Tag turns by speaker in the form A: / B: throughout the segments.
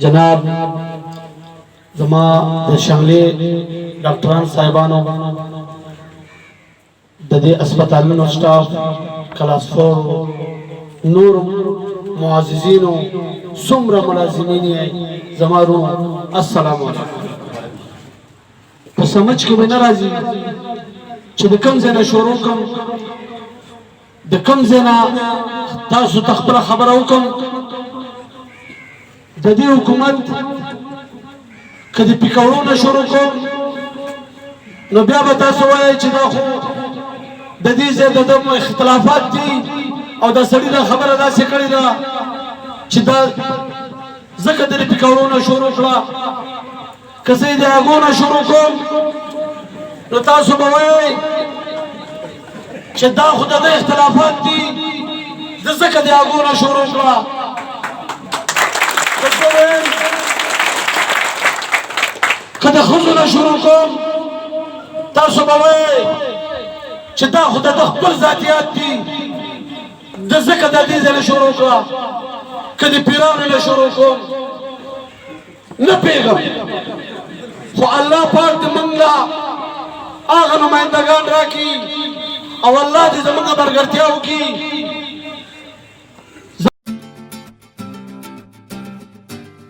A: जनाब जमा शंगले डॉक्टरान साहिबानो ददे अस्पताल में स्टाफ क्लास 4 नूर मुआजिजीनो सुमरा मुलाजिमीन जमारू अस्सलाम वालेकुम तो समझ के बिना राजी च कम जना शुरू कम द कम जना तासु तखबरा खबर हुकम ददी हुकूमत कदी पिकौड़ों शुरू को नो बिया बता सोए चिदा खो ददी से ददम इख्तिलाफात थी और द सड़ी दा खबर अदा से कड़ी दा चिदा जक ददी पिकौड़ों शुरू करा कसे दे आगोना शुरू को नो तासु बवे चिदा खुदा दे इख्तिलाफात थी जक दे आगोना शुरू करा कद खुजना शुरू कम तासु बवे चिदा खुदा तखबल जातियात थी दज़ कदा दीज़े शुरू करा कदी पिराने ले शुरू कम न पेगम खो अल्लाह पाक मंगा आगा नुमाइंदगान राखी और अल्लाह दी जमंगा बरगरतिया की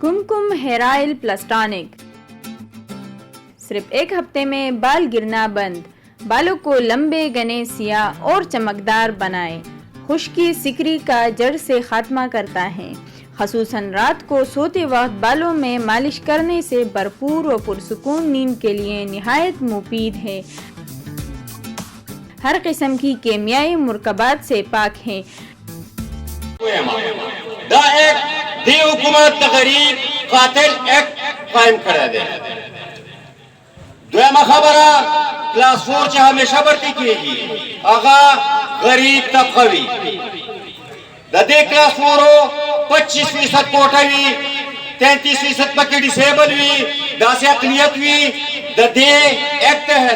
B: कुमकुम हेयर ऑयल प्लस टॉनिक सिर्फ एक हफ्ते में बाल गिरना बंद, बालों को लंबे घने सियाह और चमकदार बनाए, खुश्की सिकरी का जड़ से खात्मा करता है। ख़ुसूसन रात को सोते वक्त बालों में मालिश करने से भरपूर और पुरसुकून नींद के लिए निहायत मुफीद है। हर किस्म की केमियाई मुरकबात से पाक है।
C: दी हुकूमत गरीब कातिल एक्ट कायम करा दे। दुएमा खबर क्लास 4 च हमेशा भर्ती कीगी आगा गरीब तबकवी दे क्लास 4 25% कोटावी 33% पक्की डिसेबल हुई 10 अकलियत हुई दे एक्ट है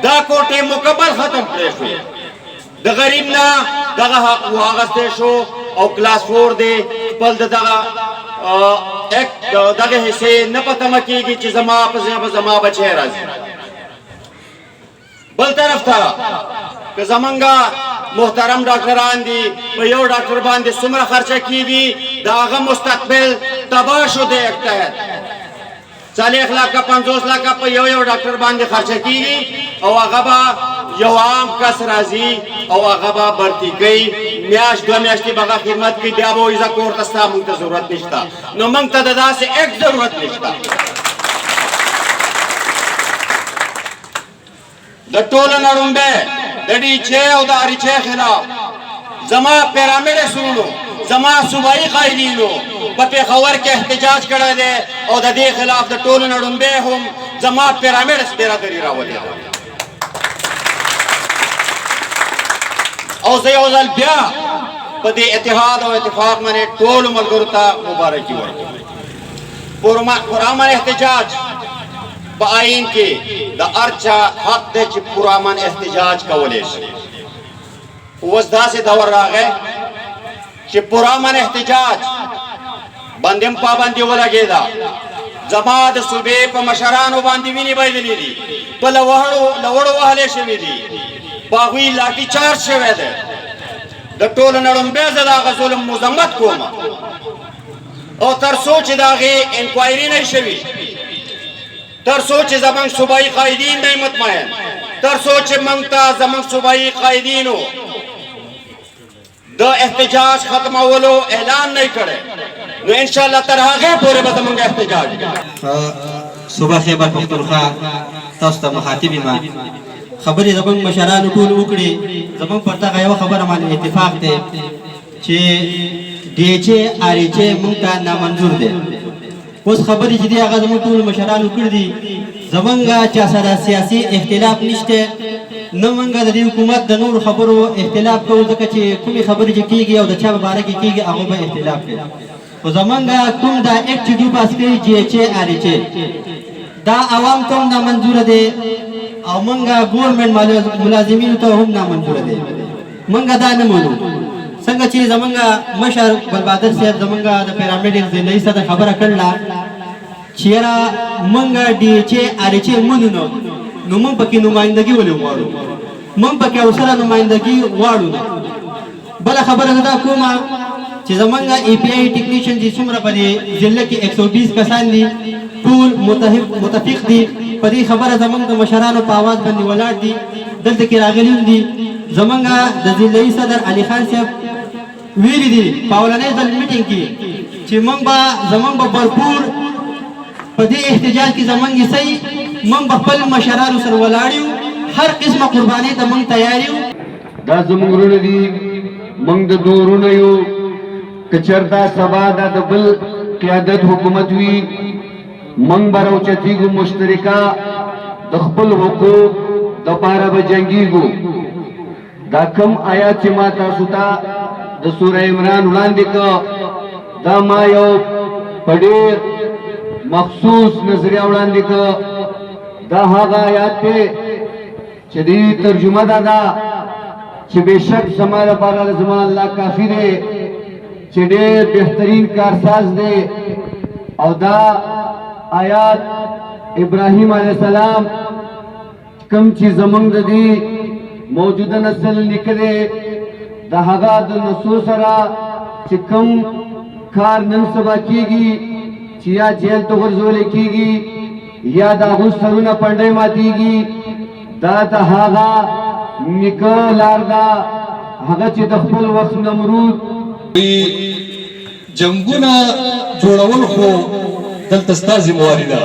C: दा कोटे मुकम्मल खत्म प्लेस हुई द गरीब ना दगा हक वागस्ते शो और क्लास 4 दे पल दगा एक दगे हिस्से न पता मकीगी कि जमा बचे राज बल तरफ था कि जमंगा मोहतरम डॉक्टरान दी यो डॉक्टर बांधे सुमरा खर्चा कीगी दागा मुस्तकबिल तबाशो दे एक तहत 40 लाख का 50 लाख का यो डॉक्टर बांधे खर्चा कीगी और अगबा यो आम कस राजी और अगबा भर्ती गई म्याश 2 म्याश की बगा खिदमत की दियाबो इजा कोर तस्ता मुंग जरूरत निश्ता नो मंग तददा से एक जरूरत निश्ता द टोल नडुंबे दडी छे और दारी छे खिलाफ जमा पिरामिड सुनो जमा सुबाई कायदीनो बपे खबर के एहतजाज करा दे और दे खिलाफ द टोल नडुंबे हम जमा पिरामिड बेरा दरी रावले और से ओजल बिया बदे इत्तेहाद और इत्तेफाक मने टोल मलगुरता मुबारकी वर्क पुरामान एहतजाज बाइन के द अर्चा हक दे च पुरामान एहतजाज कवलेश वजदा से दवर रहा है कि पुरामान एहतजाज बंदम पाबंदी वाला गेदा जमात सुबे प मशरानो बांधी विनी बैदली दी प लवड़ो वाले शवी दी बागुई लाठी चार्ज शवे दे द टोल नडुंबे जदा गजुल मुजम्मत कोमा और तर सोच दागे इंक्वायरी नहीं शवी तर सोच जमंग सुबाई कायदीन नहीं मतमायन तर सोच मंगता जमंग सुबाई कायदीनो द एहतजाज खत्म होलो ऐलान नहीं करे नो इंशाल्लाह तरहागे पूरे बदमंग एहतजाज
D: सुबह खैबर पख्तूनख्वा तस्ता मुखातिबी मा खबर जबंग मशरान टूल उकड़ी जबंग पड़ता गया खबर हमारे इत्तेफाक थे चे डीएचे आरएचे मुंगता नामंजूर दे उस खबर जिदी आगा जबंग टूल मशरान उकड़ी दी जबंगा चासरा सियासी इख्तिलाफ निश्ते نه موږ د دې حکومت د نور خبرو اختلاف کوو ځکه چې کومې خبرې چې کېږي او د چا په باره کې کېږي هغه به اختلاف کوي خو زمونږ کوم دا ایکټ چې دوی پاس کوي جی ایچ ای آر ایچ ای دا عوام ته هم نامنظوره دی او موږ ګورنمنټ ملازمینو ته هم نامنظوره دی موږ دا نه منو څنګه چې زمونږ مشر ګلبهادر صاحب زمونږ د پیرامډ ضلعي صدر خبره کړله چې یاره موږ ډي ایچ ای آر ایچ ای منو نو موږ پکې نمایندګي ولې غواړو موږ پکې اوسره نمایندګي غواړو بله خبره دا کومه چې زمونږ ای پی آی ټیکنیشن چې څومره په دې ضلع کې 120 کسان دي ټول متفق دي په دې خبره زمونږ د مشرانو په آواز باندې ولاړ دي دلته کې راغلي دي زمونږ د ضلعي صدر علي خان صاحب ویلي دي په اولنۍ ځل میټینګ کې چې زمونږ به भरपूर په دې احتجاج کې زمونږ صحیح موږ خپل مشرانو سره ولاړ یو هر قسمه قرباني ته موږ تیار یو
E: دا زموږ ورونه دي موږ د دورونه یو که چېرته سبا دا د بل قیادت حکومت وي موږ به راوچتېږو مشترکه د خپل حقوق دپاره به جنګېږو دا کم آیات چې ما تاسو ته د سوره عمران وړاندې کړه دا ما یو په ډېر مخصوص نظریه وړاندې کړه دا هغه آیات دی چې دې ترجمه دا چې بېشک زما لپاره زما الله کافي دی چې ډېر بهترین کارساز دی او دا آیات ابراهیم علیه السلام کوم چې زمونږ د دې موجوده نسل لیکلی د هغه د نسو سره چې کوم کار نن سبا کېږي چې یا جیل ته غورځولی کېږي یا د هغوی سرونه پنډۍ ماتېږي دا د هغه نیکه لار ده هغه چې د خپل وخت نمرود
F: جنګونه جوړول خو دلته ستا ذمواري ده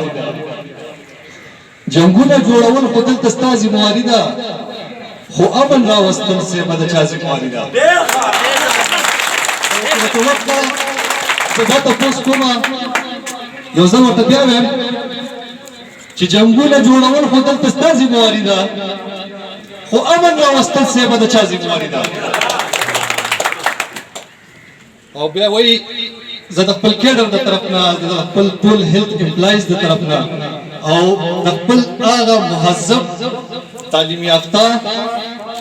F: جنګونه جوړول خو دلته ستا ذمواري ده خو امن راوستل سیمه د چا ذمواري ده زه دا تپوس کومه یو ځل ورته بیا وایم چې جنګونه جوړول خو دلته ستا ذمواري ده خو امن راوستل سیمه د چا ذمواري ده او بیا وایي زه د خپل کیډر د طرف نه د خپل ټول هیلث امپلایز د طرف نه او د خپل هغه مهذب تعلیم یافته